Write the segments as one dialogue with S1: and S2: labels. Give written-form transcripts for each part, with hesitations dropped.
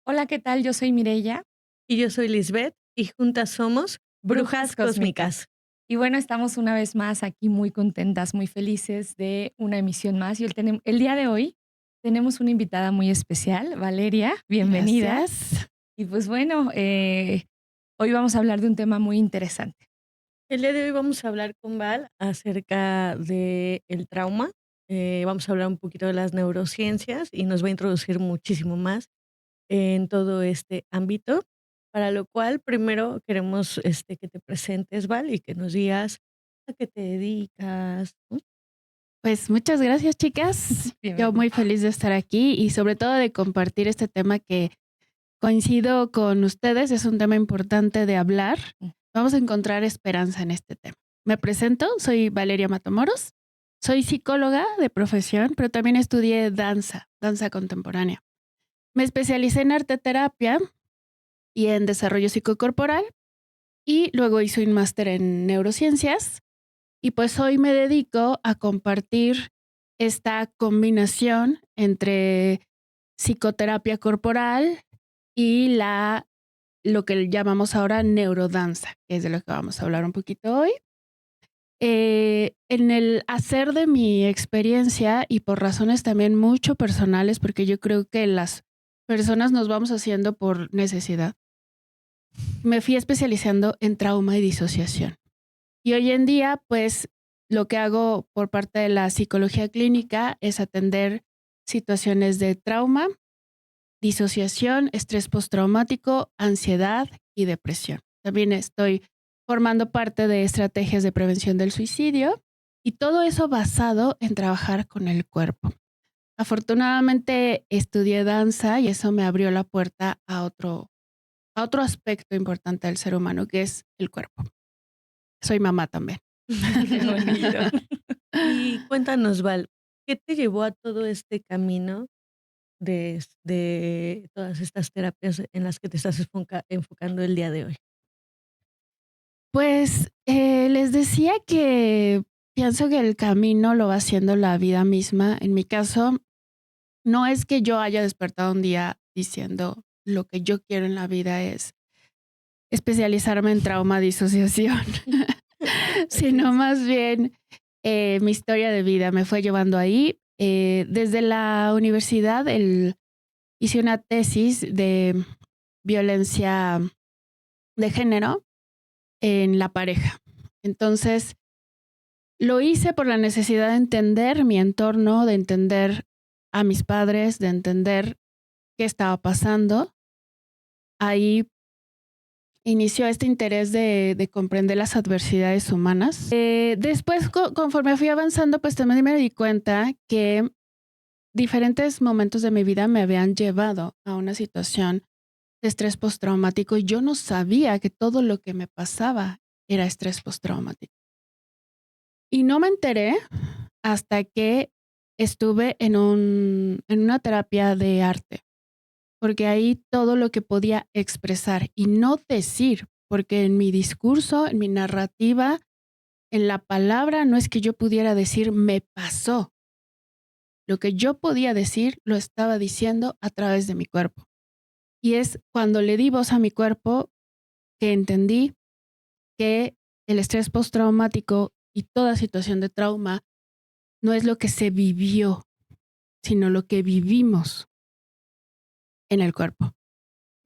S1: Hola, ¿qué tal? Yo soy Mireya,
S2: Y yo soy Lisbeth, y juntas somos
S1: Brujas
S2: Brujas
S1: Cósmicas.
S2: Cósmicas.
S1: Y bueno, estamos una vez más aquí muy contentas, muy felices de una emisión más. Y el día de hoy tenemos una invitada muy especial, Valeria, bienvenida.
S3: Gracias.
S1: Y pues bueno, hoy vamos a hablar de un tema muy interesante.
S2: El día de hoy vamos a hablar con Val acerca del trauma. Vamos a hablar un poquito de las neurociencias y nos va a introducir muchísimo más en todo este ámbito, para lo cual primero queremos que te presentes, Val, y que nos digas a qué te dedicas, ¿no?
S3: Pues muchas gracias, chicas. Yo
S1: Bienvenida.
S3: muy feliz de estar aquí y sobre todo de compartir este tema que coincido con ustedes, es un tema importante de hablar. Vamos a encontrar esperanza en este tema. Me presento, soy Valeria Matamoros, soy psicóloga de profesión, pero también estudié danza contemporánea. Me especialicé en arte terapia y en desarrollo psicocorporal y luego hice un máster en neurociencias. Y pues hoy me dedico a compartir esta combinación entre psicoterapia corporal y lo que llamamos ahora neurodanza, que es de lo que vamos a hablar un poquito hoy. En el hacer de mi experiencia y por razones también mucho personales, porque yo creo que las personas nos vamos haciendo por necesidad, me fui especializando en trauma y disociación. Y hoy en día, pues, lo que hago por parte de la psicología clínica es atender situaciones de trauma, disociación, estrés postraumático, ansiedad y depresión. También estoy formando parte de estrategias de prevención del suicidio y todo eso basado en trabajar con el cuerpo. Afortunadamente estudié danza y eso me abrió la puerta a otro aspecto importante del ser humano, que es el cuerpo. Soy mamá también.
S1: Qué bonito.
S2: Y cuéntanos, Val, ¿qué te llevó a todo este camino de todas estas terapias en las que te estás enfocando el día de hoy?
S3: Pues, les decía que pienso que el camino lo va haciendo la vida misma. En mi caso, no es que yo haya despertado un día diciendo: "Lo que yo quiero en la vida es especializarme en trauma disociación",
S2: Okey.
S3: sino más bien, mi historia de vida me fue llevando ahí. Desde la universidad, hice una tesis de violencia de género en la pareja. Entonces, lo hice por la necesidad de entender mi entorno, de entender a mis padres, de entender qué estaba pasando. Ahí inició este interés de comprender las adversidades humanas. Después, conforme fui avanzando, pues también me di cuenta que diferentes momentos de mi vida me habían llevado a una situación de estrés postraumático y yo no sabía que todo lo que me pasaba era estrés postraumático. Y no me enteré hasta que estuve en una terapia de arte, porque ahí todo lo que podía expresar y no decir, porque en mi discurso, en mi narrativa, en la palabra, no es que yo pudiera decir me pasó. Lo que yo podía decir lo estaba diciendo a través de mi cuerpo. Y es cuando le di voz a mi cuerpo que entendí que el estrés postraumático y toda situación de trauma no es lo que se vivió, sino lo que vivimos en el cuerpo.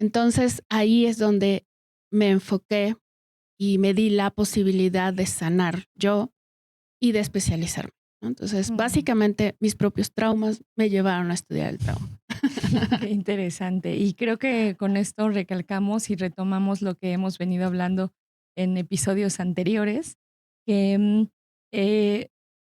S3: Entonces ahí es donde me enfoqué y me di la posibilidad de sanar yo y de especializarme, ¿no? Entonces,
S1: Ujú.
S3: básicamente mis propios traumas me llevaron a estudiar el trauma.
S1: Qué interesante. Y creo que con esto recalcamos y retomamos lo que hemos venido hablando en episodios anteriores, que eh,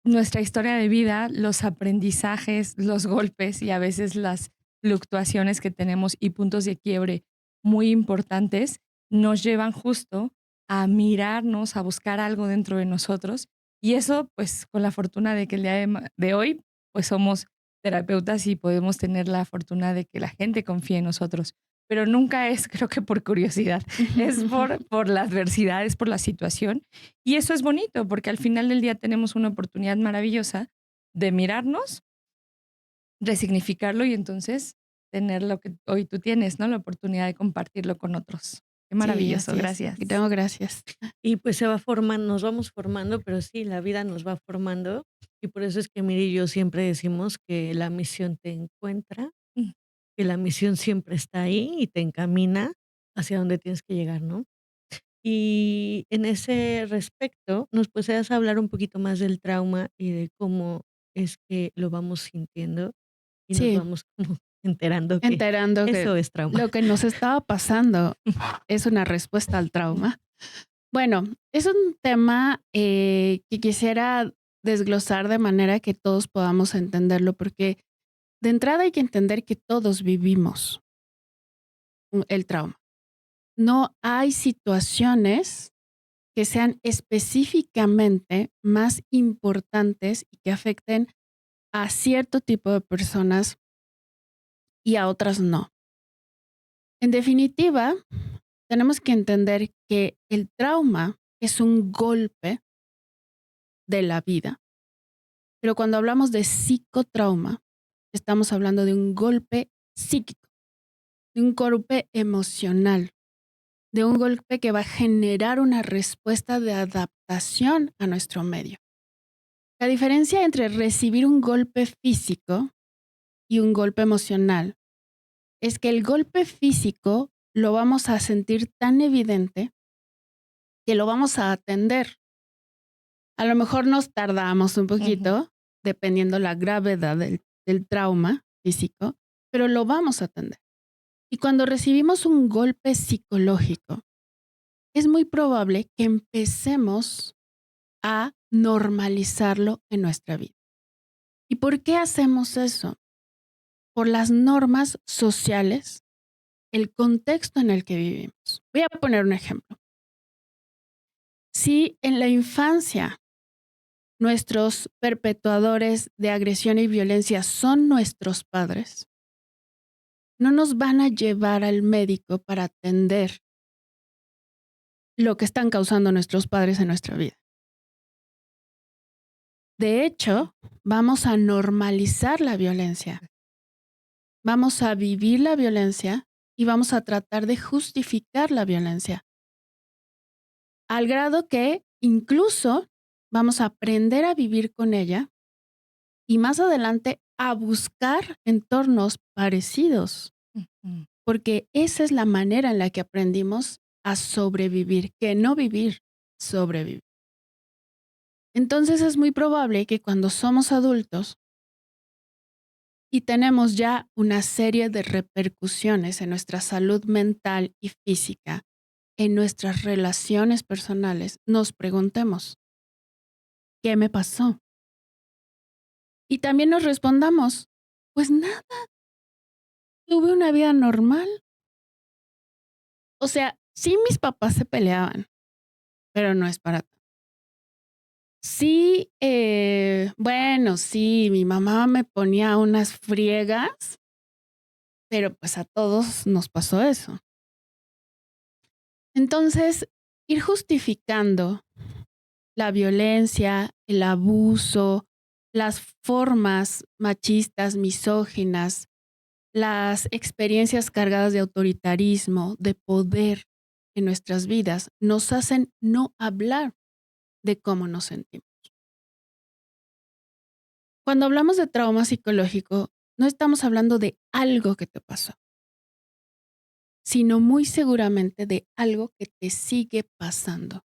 S1: nuestra historia de vida, los aprendizajes, los golpes y a veces las fluctuaciones que tenemos y puntos de quiebre muy importantes nos llevan justo a mirarnos, a buscar algo dentro de nosotros. Y eso, pues, con la fortuna de que el día de hoy, pues somos terapeutas y podemos tener la fortuna de que la gente confíe en nosotros, pero nunca es, creo que por curiosidad, es por la adversidad, es por la situación. Y eso es bonito, porque al final del día tenemos una oportunidad maravillosa de mirarnos, resignificarlo y entonces tener lo que hoy tú tienes, ¿no? La oportunidad de compartirlo con otros. Qué
S3: Sí,
S1: maravilloso,
S3: así es. Y
S1: gracias.
S3: tengo gracias.
S2: Y pues se va formando, nos vamos formando, pero sí, la vida nos va formando. Y por eso es que Miri y yo siempre decimos que la misión te encuentra,
S1: Mm,
S2: que la misión siempre está ahí y te encamina hacia donde tienes que llegar, ¿no? Y en ese respecto, ¿nos puedes hablar un poquito más del trauma y de cómo es que lo vamos sintiendo y nos
S3: Sí,
S2: vamos como enterando que
S3: enterando que
S2: eso es trauma?
S3: lo que nos estaba pasando es una respuesta al trauma. Bueno, es un tema que quisiera desglosar de manera que todos podamos entenderlo, porque de entrada hay que entender que todos vivimos el trauma. No hay situaciones que sean específicamente más importantes y que afecten a cierto tipo de personas y a otras no. En definitiva, tenemos que entender que el trauma es un golpe de la vida, pero cuando hablamos de psicotrauma, estamos hablando de un golpe psíquico, de un golpe emocional, de un golpe que va a generar una respuesta de adaptación a nuestro medio. La diferencia entre recibir un golpe físico y un golpe emocional es que el golpe físico lo vamos a sentir tan evidente que lo vamos a atender. A lo mejor nos tardamos un
S1: ujú,
S3: poquito, dependiendo la gravedad del trauma físico, pero lo vamos a atender. Y cuando recibimos un golpe psicológico, es muy probable que empecemos a normalizarlo en nuestra vida. ¿Y por qué hacemos eso? Por las normas sociales, el contexto en el que vivimos. Voy a poner un ejemplo. Si en la infancia nuestros perpetuadores de agresión y violencia son nuestros padres, no nos van a llevar al médico para atender lo que están causando nuestros padres en nuestra vida. De hecho, vamos a normalizar la violencia, vamos a vivir la violencia y vamos a tratar de justificar la violencia, al grado que incluso vamos a aprender a vivir con ella y más adelante a buscar entornos parecidos,
S1: ujú.
S3: porque esa es la manera en la que aprendimos a sobrevivir, que no vivir, sobrevivir. Entonces es muy probable que cuando somos adultos y tenemos ya una serie de repercusiones en nuestra salud mental y física, en nuestras relaciones personales, nos preguntemos, ¿qué me pasó? Y también nos respondamos, pues nada, tuve una vida normal. O sea, sí mis papás se peleaban, pero no es para tanto. Sí, bueno, sí, mi mamá me ponía unas friegas, pero pues a todos nos pasó eso. Entonces, ir justificando la violencia, el abuso, las formas machistas, misóginas, las experiencias cargadas de autoritarismo, de poder en nuestras vidas, nos hacen no hablar de cómo nos sentimos. Cuando hablamos de trauma psicológico, no estamos hablando de algo que te pasó, sino muy seguramente de algo que te sigue pasando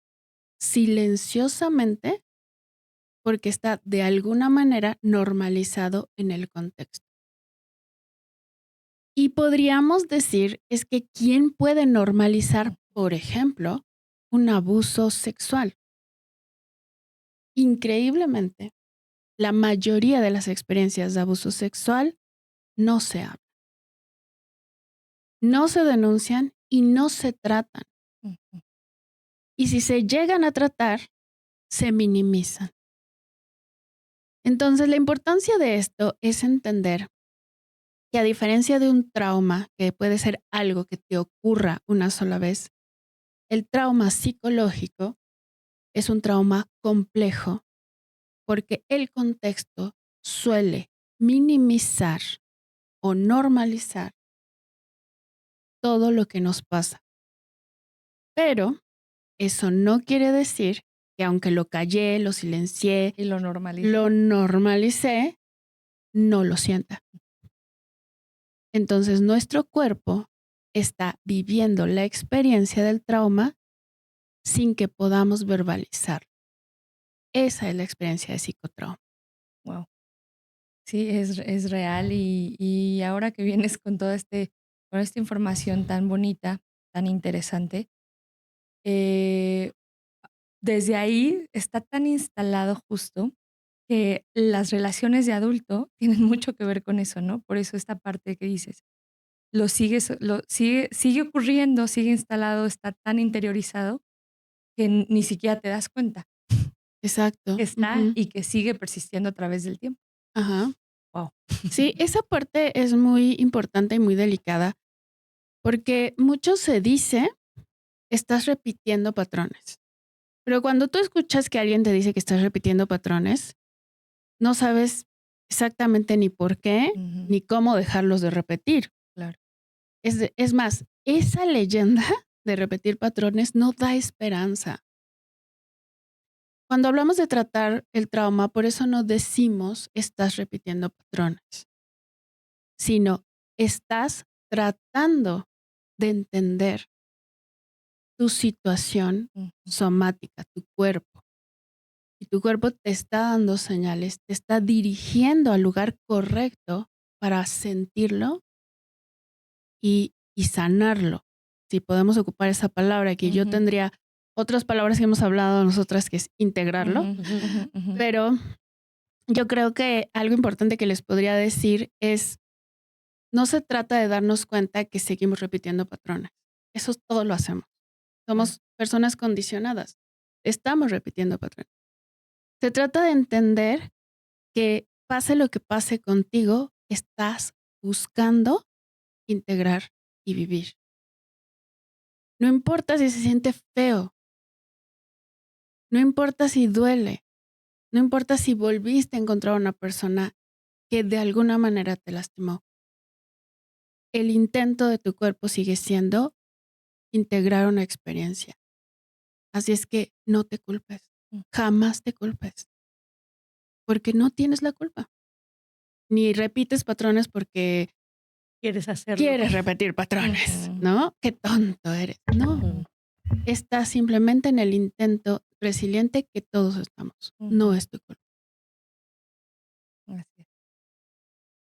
S3: silenciosamente porque está de alguna manera normalizado en el contexto. Y podríamos decir es que ¿quién puede normalizar, por ejemplo, un abuso sexual? Increíblemente, la mayoría de las experiencias de abuso sexual no se hablan, no se denuncian y no se tratan.
S1: Ujú.
S3: Y si se llegan a tratar, se minimizan. Entonces, la importancia de esto es entender que a diferencia de un trauma, que puede ser algo que te ocurra una sola vez, el trauma psicológico es un trauma complejo porque el contexto suele minimizar o normalizar todo lo que nos pasa. Pero eso no quiere decir que aunque lo callé, lo silencié,
S1: Y lo
S3: lo normalicé, no lo sienta. Entonces nuestro cuerpo está viviendo la experiencia del trauma sin que podamos verbalizarlo. Esa es la experiencia de psicotrauma.
S1: Wow. Sí, es real y ahora que vienes con con esta información tan bonita, tan interesante, eh, desde ahí está tan instalado justo que las relaciones de adulto tienen mucho que ver con eso, ¿no? Por eso esta parte que dices, sigue ocurriendo, sigue instalado, está tan interiorizado que ni siquiera te das cuenta
S3: Exacto.
S1: que está y que sigue persistiendo a través del tiempo.
S3: Ajá.
S1: Wow.
S3: Sí, esa parte es muy importante y muy delicada porque mucho se dice, estás repitiendo patrones. Pero cuando tú escuchas que alguien te dice que estás repitiendo patrones, no sabes exactamente ni por qué
S1: Ujú,
S3: ni cómo dejarlos de repetir.
S1: claro.
S3: Es más, esa leyenda de repetir patrones no da esperanza. Cuando hablamos de tratar el trauma, por eso no decimos estás repitiendo patrones, sino estás tratando de entender tu situación
S1: Ujú,
S3: somática, tu cuerpo. Y tu cuerpo te está dando señales, te está dirigiendo al lugar correcto para sentirlo y sanarlo. Si podemos ocupar esa palabra, que yo
S1: ujú,
S3: tendría otras palabras que hemos hablado nosotras, que es integrarlo,
S1: ujú, ujú, ujú.
S3: pero yo creo que algo importante que les podría decir es, no se trata de darnos cuenta que seguimos repitiendo patrones. Eso todo lo hacemos.
S1: Claro.
S3: Somos personas condicionadas. Estamos repitiendo patrones. Se trata de entender que pase lo que pase contigo, estás buscando integrar y vivir. No importa si se siente feo, no importa si duele, no importa si volviste a encontrar a una persona que de alguna manera te lastimó. El intento de tu cuerpo sigue siendo integrar una experiencia. Así es que no te culpes,
S1: Mm,
S3: jamás te culpes, porque no tienes la culpa. Ni repites patrones porque
S2: ¿Quieres hacerlo?
S3: quieres repetir patrones,
S1: ujú,
S3: ¿no? Qué tonto eres. No,
S2: Ujú.
S3: estás simplemente en el intento resiliente que todos estamos. No
S1: ujú.
S3: es tu culpa.
S1: Así es.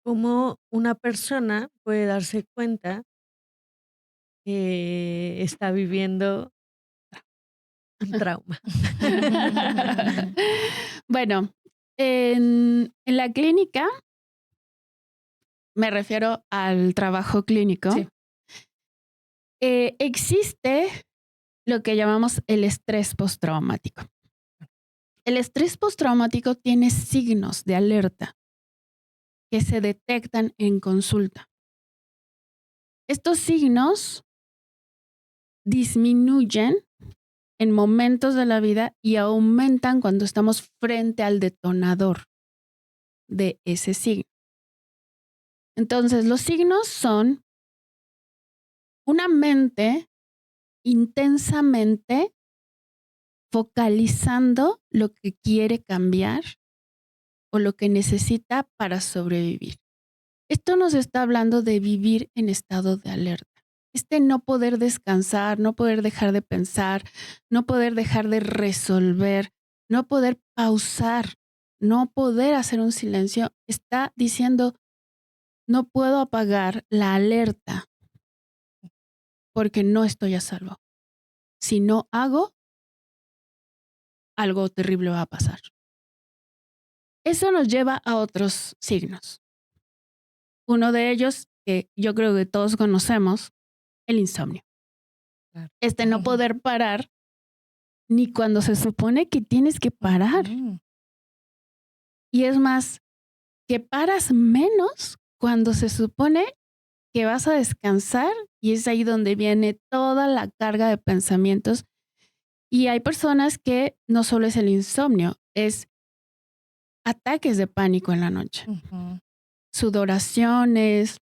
S2: ¿Cómo una persona puede darse cuenta que está viviendo un trauma?
S3: Bueno, en la clínica, me refiero al trabajo clínico,
S1: Sí.
S3: existe lo que llamamos el estrés postraumático. El estrés postraumático tiene signos de alerta que se detectan en consulta. Estos signos disminuyen en momentos de la vida y aumentan cuando estamos frente al detonador de ese signo. Entonces, los signos son una mente intensamente focalizando lo que quiere cambiar o lo que necesita para sobrevivir. Esto nos está hablando de vivir en estado de alerta. No poder descansar, no poder dejar de pensar, no poder dejar de resolver, no poder pausar, no poder hacer un silencio, está diciendo, no puedo apagar la alerta porque no estoy a salvo. Si no hago, algo terrible va a pasar. Eso nos lleva a otros signos. Uno de ellos, que yo creo que todos conocemos, el insomnio.
S1: Claro.
S3: No poder parar ni cuando se supone que tienes que parar.
S1: Ujú.
S3: Y es más, que paras menos cuando se supone que vas a descansar y es ahí donde viene toda la carga de pensamientos. Y hay personas que no solo es el insomnio, es ataques de pánico en la noche,
S1: Ujú.
S3: sudoraciones,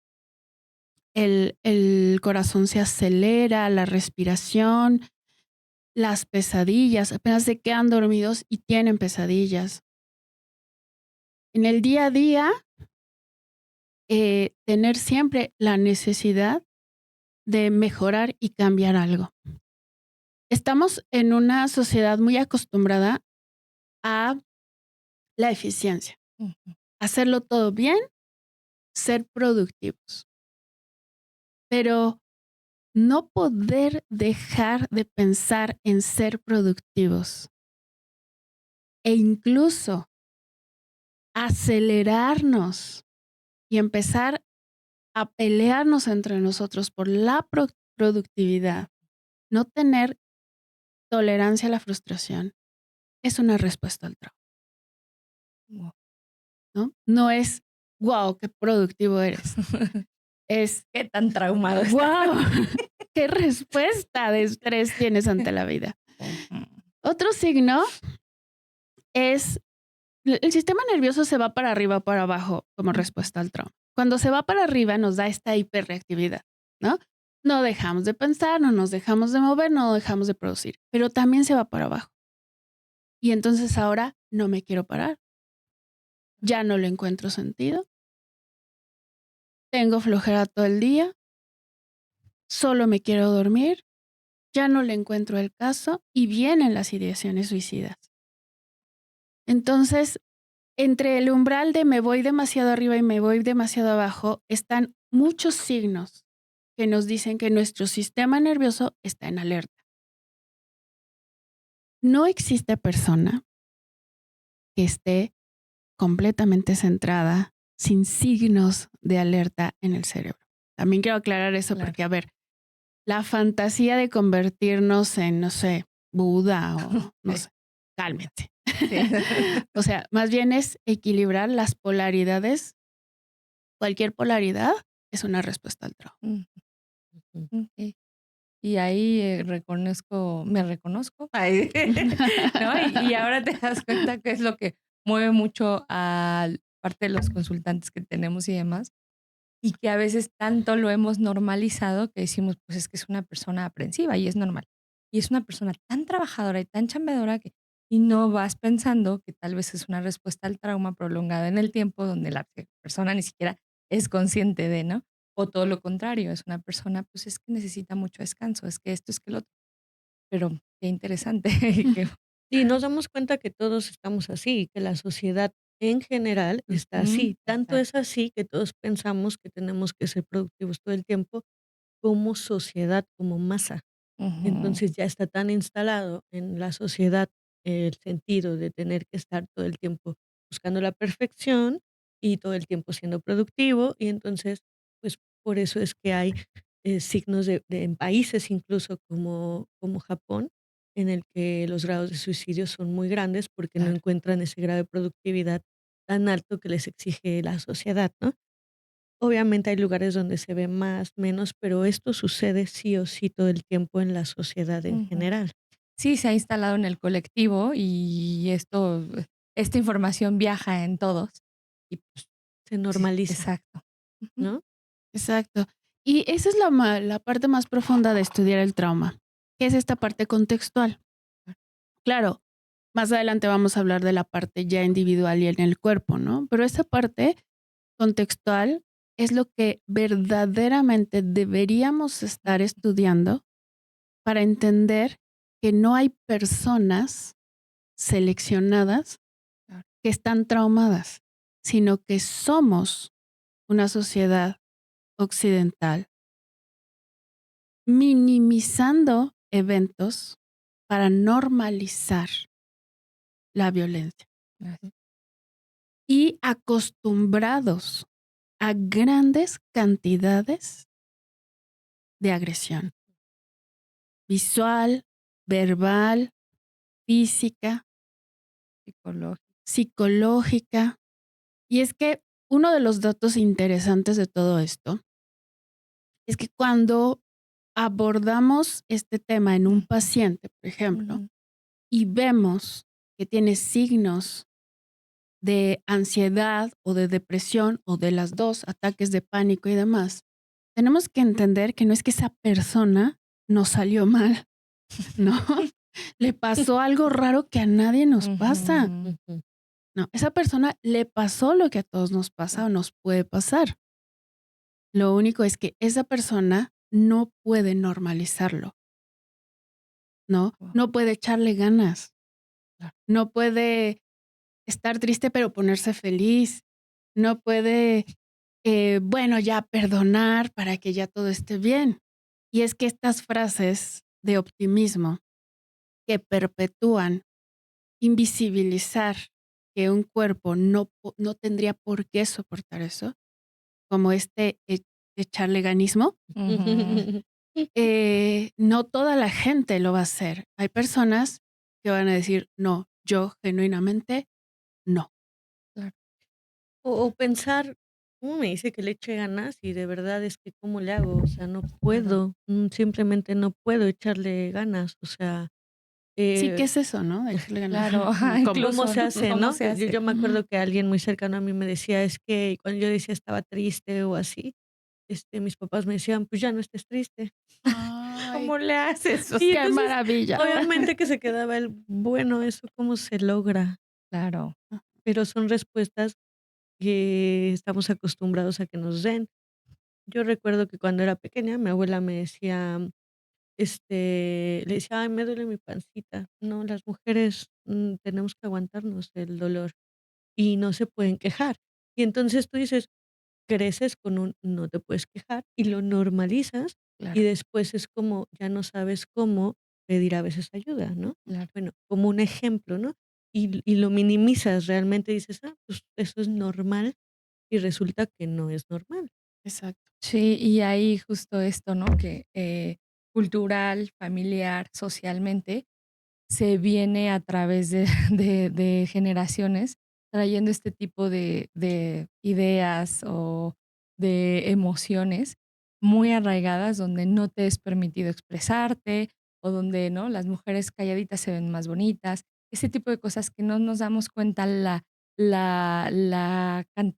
S3: el corazón se acelera, la respiración, las pesadillas, apenas se quedan dormidos y tienen pesadillas. En el día a día, tener siempre la necesidad de mejorar y cambiar algo. Estamos en una sociedad muy acostumbrada a la eficiencia,
S1: Ujú.
S3: hacerlo todo bien, ser productivos, pero no poder dejar de pensar en ser productivos e incluso acelerarnos y empezar a pelearnos entre nosotros por la productividad, no tener tolerancia a la frustración, es una respuesta al trauma,
S1: Guau.
S3: ¿no? No es, wow, qué productivo eres. Es,
S1: ¿Qué tan traumado está?
S3: wow, qué respuesta de estrés tienes ante la vida.
S1: Ujú.
S3: Otro signo es, el sistema nervioso se va para arriba o para abajo como respuesta al trauma. Cuando se va para arriba nos da esta hiperreactividad, ¿no? No dejamos de pensar, no nos dejamos de mover, no dejamos de producir, pero también se va para abajo. Y entonces ahora no me quiero parar, ya no le encuentro sentido, tengo flojera todo el día, solo me quiero dormir, ya no le encuentro el caso y vienen las ideaciones suicidas. Entonces, entre el umbral de me voy demasiado arriba y me voy demasiado abajo, están muchos signos que nos dicen que nuestro sistema nervioso está en alerta. No existe persona que esté completamente centrada sin signos de alerta en el cerebro. También quiero aclarar eso
S1: Claro.
S3: porque, a ver, la fantasía de convertirnos en, no sé, Buda o no
S1: Sí.
S3: sé, cálmate.
S1: Sí.
S3: O sea, más bien es equilibrar las polaridades. Cualquier polaridad es una respuesta al trauma.
S1: Ujú. Okey. Y ahí, me reconozco, ay, ¿no? Y ahora te das cuenta que es lo que mueve mucho a parte de los consultantes que tenemos y demás, y que a veces tanto lo hemos normalizado que decimos, pues, es que es una persona aprensiva y es normal. Y es una persona tan trabajadora y tan chambeadora que y no vas pensando que tal vez es una respuesta al trauma prolongado en el tiempo donde la persona ni siquiera es consciente de, ¿no? O todo lo contrario, es una persona, pues, es que necesita mucho descanso, es que esto, es que lo otro. Pero qué interesante que
S2: Y nos damos cuenta que todos estamos así, que la sociedad en general está
S3: Ujú.
S2: así. Tanto es así que todos pensamos que tenemos que ser productivos todo el tiempo como sociedad, como masa.
S1: ujú,
S2: Entonces ya está tan instalado en la sociedad el sentido de tener que estar todo el tiempo buscando la perfección y todo el tiempo siendo productivo. Y entonces, pues por eso es que hay signos en países incluso como Japón, en el que los grados de suicidio son muy grandes porque no
S3: Claro.
S2: encuentran ese grado de productividad tan alto que les exige la sociedad, ¿no? Obviamente hay lugares donde se ve más, menos, pero esto sucede sí o sí todo el tiempo en la sociedad en
S1: ujú.
S2: general.
S1: Sí, se ha instalado en el colectivo y esta información viaja en todos. Y pues
S2: Se
S1: sí,
S2: normaliza,
S1: exacto. Ujú.
S2: ¿no?
S3: Exacto. Y esa es la parte más profunda de estudiar el trauma, que es esta parte contextual. Claro, más adelante vamos a hablar de la parte ya individual y en el cuerpo, ¿no? Pero esa parte contextual es lo que verdaderamente deberíamos estar estudiando para entender que no hay personas seleccionadas
S1: Claro.
S3: que están traumadas, sino que somos una sociedad occidental minimizando eventos para normalizar la violencia
S1: Gracias.
S3: y acostumbrados a grandes cantidades de agresión visual, verbal, física,
S1: Psicológico.
S3: psicológica. Y es que uno de los datos interesantes de todo esto es que cuando abordamos este tema en un paciente, por ejemplo,
S1: Ujú.
S3: y vemos que tiene signos de ansiedad o de depresión o de las dos, ataques de pánico y demás, tenemos que entender que no es que esa persona nos salió mal, ¿no? Le pasó algo raro que a nadie nos pasa.
S1: Ujú.
S2: Ujú.
S3: No, esa persona le pasó lo que a todos nos pasa o nos puede pasar. Lo único es que esa persona no puede normalizarlo, ¿no?
S1: Guau,
S3: No puede echarle ganas,
S1: claro.
S3: no puede estar triste pero ponerse feliz, no puede, bueno, ya perdonar para que ya todo esté bien. Y es que estas frases de optimismo que perpetúan invisibilizar que un cuerpo no tendría por qué soportar eso, como echarle ganismo,
S1: Ujú.
S3: no toda la gente lo va a hacer. Hay personas que van a decir, no, yo genuinamente no.
S1: Claro.
S2: O pensar, ¿cómo me dice que le eche ganas? Y de verdad es que, ¿cómo le hago? O sea, no
S1: Claro.
S2: puedo, simplemente no puedo echarle ganas. O sea,
S3: Sí, ¿qué
S2: eh,
S3: es eso, no? De echarle ganas.
S1: Claro, ajá,
S3: ¿Cómo?
S2: ¿cómo
S1: incluso,
S2: se
S1: ¿no?
S2: hace,
S1: ¿Cómo
S2: no?
S1: se
S2: Yo
S1: hace?
S2: me
S3: Ujú.
S2: acuerdo que alguien muy cercano a mí me decía, es que cuando yo decía estaba triste o así, mis papás me decían, pues ya no estés triste.
S3: Ay,
S1: ¿Cómo le haces? O
S2: Y
S1: sea,
S3: qué
S2: entonces,
S3: maravilla.
S2: obviamente que se quedaba el, bueno, ¿eso cómo se logra?
S1: claro.
S2: Pero son respuestas que estamos acostumbrados a que nos den. Yo recuerdo que cuando era pequeña, mi abuela me decía, le decía: "Ay, me duele mi pancita". No, las mujeres, tenemos que aguantarnos el dolor y no se pueden quejar. Y entonces tú dices, creces con un no te puedes quejar y lo normalizas, y
S1: Claro,
S2: después es como ya no sabes cómo pedir a veces ayuda, ¿no?
S1: claro.
S2: Bueno, como un ejemplo, ¿no? Y lo minimizas, realmente dices: "Ah, pues eso es normal", y resulta que no es normal.
S3: Exacto.
S1: Sí, y ahí justo esto, ¿no? Que, cultural, familiar, socialmente, se viene a través de de generaciones trayendo este tipo de ideas o de emociones muy arraigadas, donde no te es permitido expresarte, o donde, ¿no? Las mujeres calladitas se ven más bonitas. Ese tipo de cosas que no nos damos cuenta la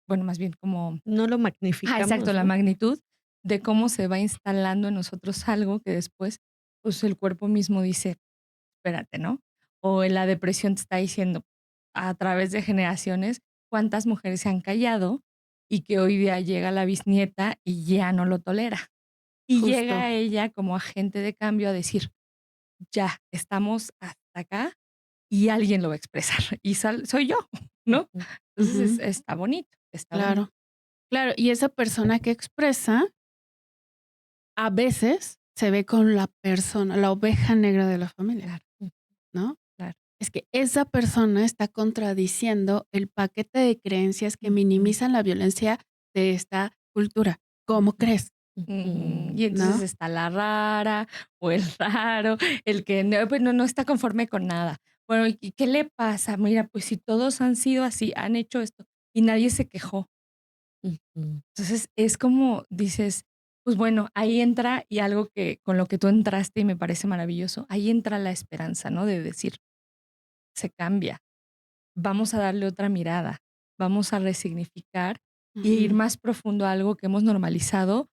S1: bueno, más bien como
S2: No lo
S1: exacto,
S2: magnificamos,
S1: la
S2: ¿no?
S1: magnitud de cómo se va instalando en nosotros algo que después, pues, el cuerpo mismo dice: "Espérate", ¿no? O en la depresión te está diciendo, a través de generaciones, cuántas mujeres se han callado y que hoy día llega la bisnieta y ya no lo tolera. Y
S3: Justo.
S1: llega ella como agente de cambio a decir: "Ya, estamos hasta acá y alguien lo va a expresar, y soy yo", ¿no?
S2: Ujú.
S1: Entonces,
S3: Ujú.
S1: está bonito, está bonito.
S3: Claro, claro. Y esa persona que expresa, a veces se ve con la persona, la oveja negra de la familia,
S1: Claro,
S3: ¿no?
S1: claro.
S3: Es que esa persona está contradiciendo el paquete de creencias que
S2: Ujú,
S3: minimizan la violencia de esta cultura. ¿Cómo crees?
S1: Ujú.
S2: ujú.
S1: Y entonces
S3: ¿No?
S1: está la rara o el raro, el que no, pues no está conforme con nada. Bueno, ¿y qué le pasa? Mira, pues si todos han sido así, han hecho esto y nadie se quejó.
S2: Ujú.
S1: Entonces es como dices, pues bueno, ahí entra y algo que con lo que tú entraste y me parece maravilloso, ahí entra la esperanza, ¿no? De decir, se cambia, vamos a darle otra mirada, vamos a resignificar y ir
S3: Ujú,
S1: más profundo a algo que hemos normalizado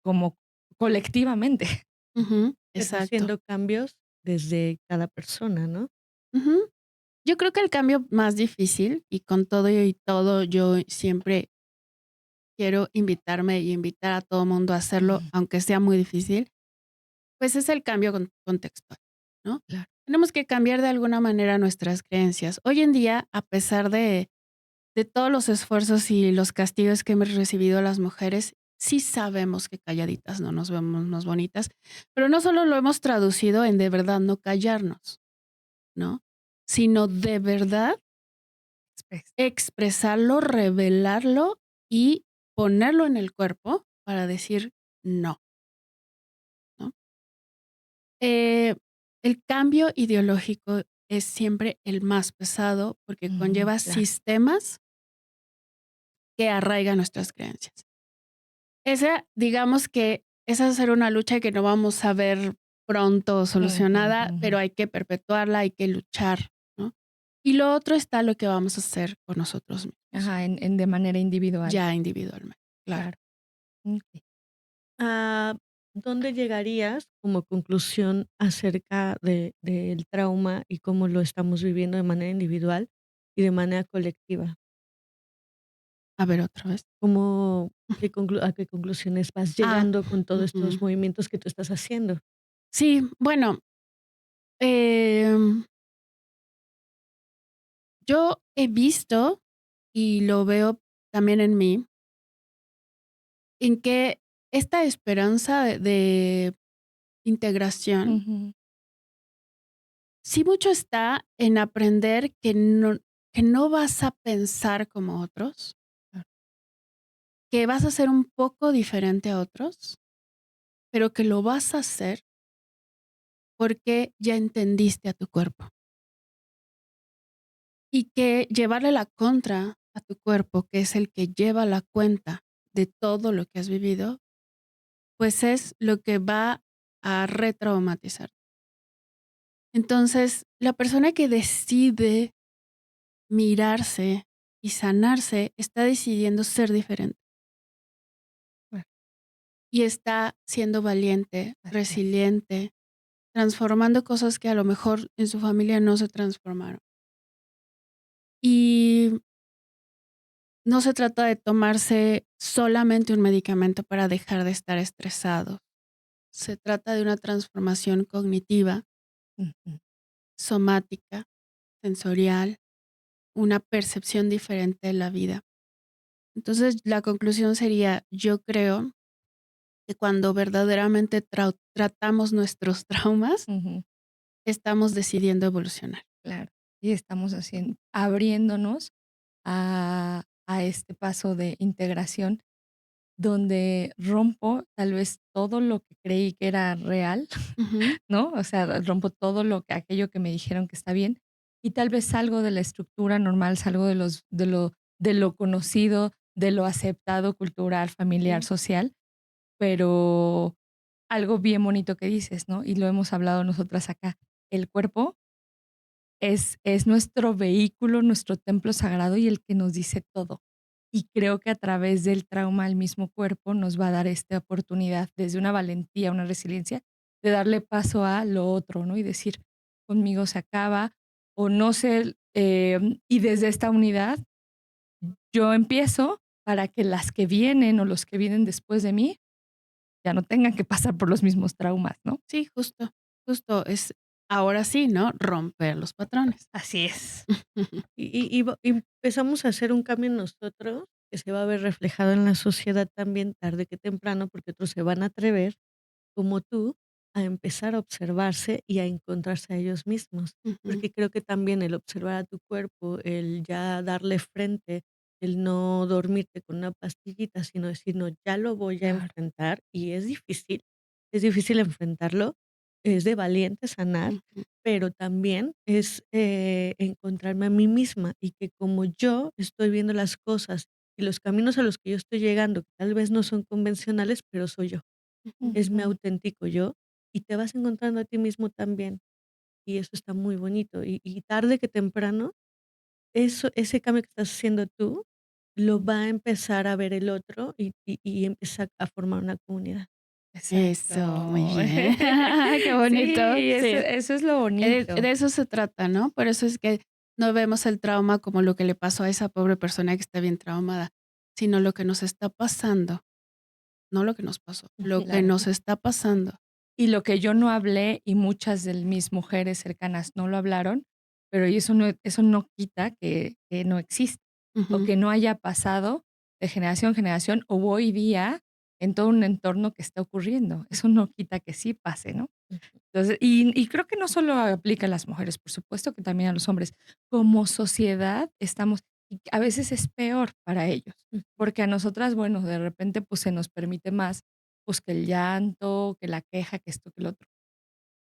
S1: como colectivamente.
S3: ujú,
S2: Pero
S3: exacto.
S2: haciendo cambios desde cada persona, ¿no?
S3: Ujú. Yo creo que el cambio más difícil, y con todo y todo, yo siempre quiero invitarme y invitar a todo mundo a hacerlo,
S1: Ujú.
S3: aunque sea muy difícil, pues es el cambio contextual, ¿no?
S1: Claro.
S3: Tenemos que cambiar de alguna manera nuestras creencias. Hoy en día, a pesar de todos los esfuerzos y los castigos que hemos recibido las mujeres, sí sabemos que calladitas no nos vemos más bonitas, pero no solo lo hemos traducido en de verdad no callarnos, ¿no? Sino de verdad
S1: Express.
S3: expresarlo, revelarlo y ponerlo en el cuerpo para decir no, ¿no? Eh, el cambio ideológico es siempre el más pesado porque
S1: Ujú,
S3: conlleva
S1: claro.
S3: sistemas que arraigan nuestras creencias. Esa, digamos que esa va a ser una lucha que no vamos a ver pronto
S1: Ujú,
S3: solucionada,
S1: ujú.
S3: pero hay que perpetuarla, hay que luchar, ¿no? Y lo otro está lo que vamos a hacer con nosotros mismos,
S1: Ajá, en de manera individual,
S3: ya individualmente, claro.
S1: claro. Okey.
S2: ¿A dónde llegarías como conclusión acerca del trauma y cómo lo estamos viviendo de manera individual y de manera colectiva?
S3: A ver, otra vez.
S2: ¿Cómo a qué conclusiones vas
S3: Ah,
S2: llegando con todos estos
S3: ujú.
S2: movimientos que tú estás haciendo?
S3: Sí, bueno, em, yo he visto, y lo veo también en mí, en que esta esperanza de integración,
S1: Ujú,
S3: sí mucho está en aprender que no vas a pensar como otros,
S1: claro,
S3: que vas a ser un poco diferente a otros, pero que lo vas a hacer porque ya entendiste a tu cuerpo. Y que llevarle la contra a tu cuerpo, que es el que lleva la cuenta de todo lo que has vivido, pues es lo que va a retraumatizar. Entonces, la persona que decide mirarse y sanarse está decidiendo ser diferente
S1: bueno,
S3: y está siendo valiente,
S1: así es.
S3: resiliente, transformando cosas que a lo mejor en su familia no se transformaron. Y no se trata de tomarse solamente un medicamento para dejar de estar estresado. Se trata de una transformación cognitiva,
S1: Ujú,
S3: somática, sensorial, una percepción diferente de la vida. Entonces, la conclusión sería, yo creo que cuando verdaderamente tratamos nuestros traumas,
S1: ujú,
S3: estamos decidiendo evolucionar.
S1: claro. Y estamos haciendo abriéndonos a este paso de integración donde rompo tal vez todo lo que creí que era real,
S3: Ujú,
S1: ¿no? O sea, rompo todo lo que aquello que me dijeron que está bien, y tal vez salgo de la estructura normal, salgo de lo conocido, de lo aceptado cultural, familiar,
S2: Sí.
S1: social, pero algo bien bonito que dices, ¿no? Y lo hemos hablado nosotras acá, el cuerpo es nuestro vehículo, nuestro templo sagrado y el que nos dice todo. Y creo que a través del trauma, el mismo cuerpo nos va a dar esta oportunidad, desde una valentía, una resiliencia, de darle paso a lo otro, ¿no? Y decir, conmigo se acaba, o no sé, y desde esta unidad yo empiezo para que las que vienen o los que vienen después de mí ya no tengan que pasar por los mismos traumas, ¿no?
S3: sí, justo, justo es ahora sí, ¿no? Romper los patrones.
S1: Así es.
S2: Y empezamos a hacer un cambio en nosotros que se va a ver reflejado en la sociedad también tarde que temprano, porque otros se van a atrever, como tú, a empezar a observarse y a encontrarse a ellos mismos.
S3: Ujú,
S2: Porque creo que también el observar a tu cuerpo, el ya darle frente, el no dormirte con una pastillita, sino decir: "No, ya lo voy a
S1: Claro.
S2: enfrentar", y es difícil enfrentarlo, es de valiente sanar,
S3: ujú.
S2: pero también es, encontrarme a mí misma, y que como yo estoy viendo las cosas y los caminos a los que yo estoy llegando, que tal vez no son convencionales, pero soy yo,
S3: Ujú.
S2: es mi
S1: Ujú.
S2: auténtico yo, y te vas encontrando a ti mismo también, y eso está muy bonito, y tarde que temprano, ese cambio que estás haciendo tú, lo va a empezar a ver el otro, y empieza a formar una comunidad.
S3: Eso, muy
S1: Exacto.
S3: bien. Qué bonito.
S1: Sí, eso
S3: Sí,
S1: eso es lo bonito.
S3: de eso se trata, ¿no? Por eso es que no vemos el trauma como lo que le pasó a esa pobre persona que está bien traumada, sino lo que nos está pasando, no lo que nos pasó, lo que
S1: Claro.
S3: nos está pasando.
S1: Y lo que yo no hablé, y muchas de mis mujeres cercanas no lo hablaron, pero y eso no quita que no exista, o
S3: Ujú,
S1: que no haya pasado de generación en generación, o hoy día en todo un entorno que está ocurriendo. Eso no quita que sí pase, ¿no? Entonces, y creo que no solo aplica a las mujeres, por supuesto que también a los hombres. Como sociedad estamos y a veces es peor para ellos, porque a nosotras, bueno, de repente, pues, se nos permite más, pues, que el llanto, que la queja, que esto, que lo otro.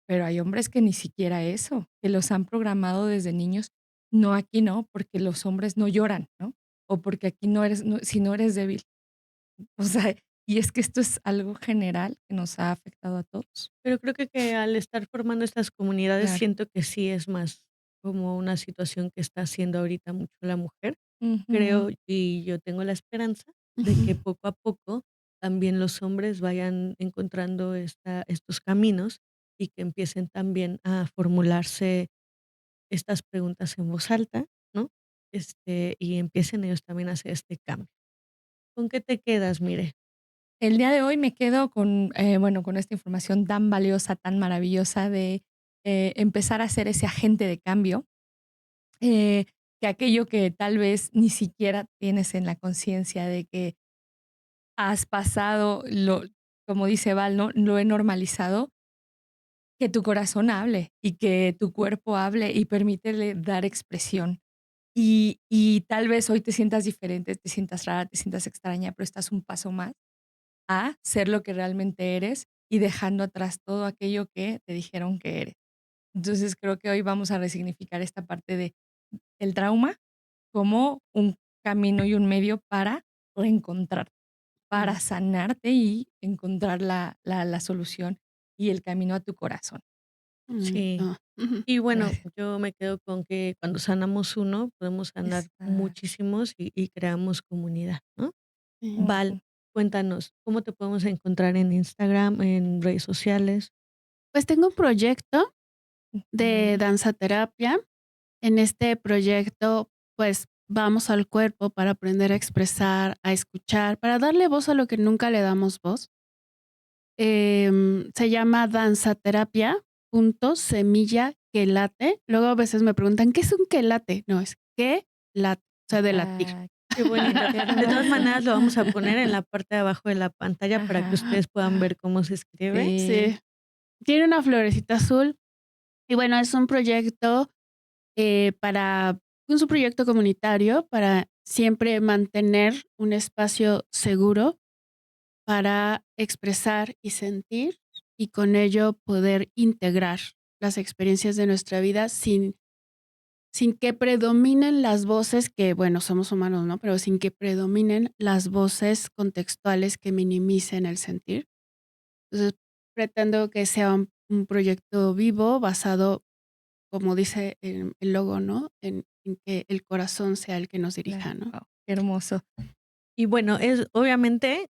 S1: Pero hay hombres que ni siquiera eso, que los han programado desde niños. No, aquí no, porque los hombres no lloran, ¿no? O porque aquí si no eres débil. O sea, y es que esto es algo general que nos ha afectado a todos.
S2: Pero creo que al estar formando estas comunidades,
S1: Claro.
S2: siento que sí es más como una situación que está haciendo ahorita mucho la mujer.
S1: Ujú.
S2: Creo, y yo tengo la esperanza de que
S3: ujú.
S2: poco a poco también los hombres vayan encontrando estos caminos y que empiecen también a formularse estas preguntas en voz alta, ¿no? Y empiecen ellos también a hacer este cambio. ¿Con qué te quedas, Mire?
S1: El día de hoy me quedo con, bueno, con esta información tan valiosa, tan maravillosa de, empezar a ser ese agente de cambio, eh, que aquello que tal vez ni siquiera tienes en la conciencia de que has pasado lo como dice Val, ¿no? Lo he normalizado, que tu corazón hable y que tu cuerpo hable y permítele dar expresión. Y tal vez hoy te sientas diferente, te sientas rara, te sientas extraña, pero estás un paso más a ser lo que realmente eres y dejando atrás todo aquello que te dijeron que eres. Entonces, creo que hoy vamos a resignificar esta parte de el trauma como un camino y un medio para reencontrarte, para
S3: Mm,
S1: sanarte y encontrar la solución y el camino a tu corazón.
S2: Sí.
S3: bonito. Ujú.
S2: Y bueno,
S1: Gracias.
S2: yo me quedo con que cuando sanamos uno, podemos sanar
S1: Esa
S2: muchísimos y creamos comunidad, ¿no?
S3: Sí.
S2: Val,
S1: ujú.
S2: cuéntanos, ¿cómo te podemos encontrar en Instagram, en redes sociales?
S3: Pues tengo un proyecto de
S1: Ujú.
S3: danza terapia. En este proyecto, pues vamos al cuerpo para aprender a expresar, a escuchar, para darle voz a lo que nunca le damos voz. Se llama danzaterapia.semilla que late. Luego a veces me preguntan, ¿qué es un quelate? No, es que late, o sea, de latir.
S1: Ah,
S2: Qué bonito.
S1: qué
S2: De todas
S1: hermoso.
S2: maneras, lo vamos a poner en la parte de abajo de la pantalla para que
S1: Ajá.
S2: ustedes puedan ver cómo se escribe.
S1: Sí.
S3: Sí, tiene una florecita azul y bueno, es un proyecto para, es un proyecto comunitario para siempre mantener un espacio seguro para expresar y sentir y con ello poder integrar las experiencias de nuestra vida sin que predominen las voces que, bueno, somos humanos, ¿no? Pero sin que predominen las voces contextuales que minimicen el sentir. Entonces, pretendo que sea un proyecto vivo basado, como dice el logo, ¿no? En que el corazón sea el que nos
S1: Claro.
S3: dirija, ¿no?
S1: Guau, qué hermoso.
S2: Y bueno, es obviamente,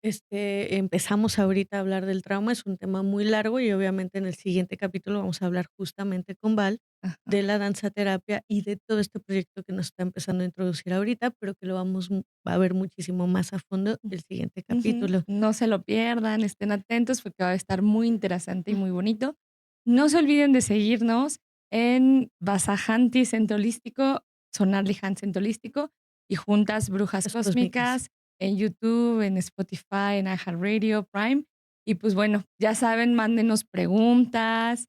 S2: empezamos ahorita a hablar del trauma, es un tema muy largo y obviamente en el siguiente capítulo vamos a hablar justamente con Val
S1: Ajá.
S2: de la danza terapia y de todo este proyecto que nos está empezando a introducir ahorita, pero que lo vamos a ver muchísimo más a fondo el siguiente
S1: Ujú.
S2: capítulo.
S1: No se lo pierdan, estén atentos porque va a estar muy interesante y muy bonito. No se olviden de seguirnos en Basajanti Centro Holístico, Sonarli Han Centro Holístico y Juntas Brujas
S2: Las cósmicas.
S1: Cósmicas en YouTube, en Spotify, en iHeartRadio, Prime. Y pues bueno, ya saben, mándenos preguntas,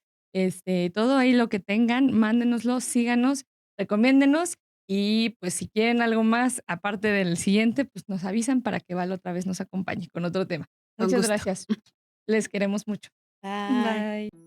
S1: todo ahí lo que tengan, mándenoslo, síganos, recomiéndenos y pues si quieren algo más, aparte del siguiente, pues nos avisan para que Val otra vez nos acompañe con otro tema.
S3: Con
S1: Muchas
S3: gusto.
S1: gracias. Les queremos mucho.
S2: Bye.
S1: Bye.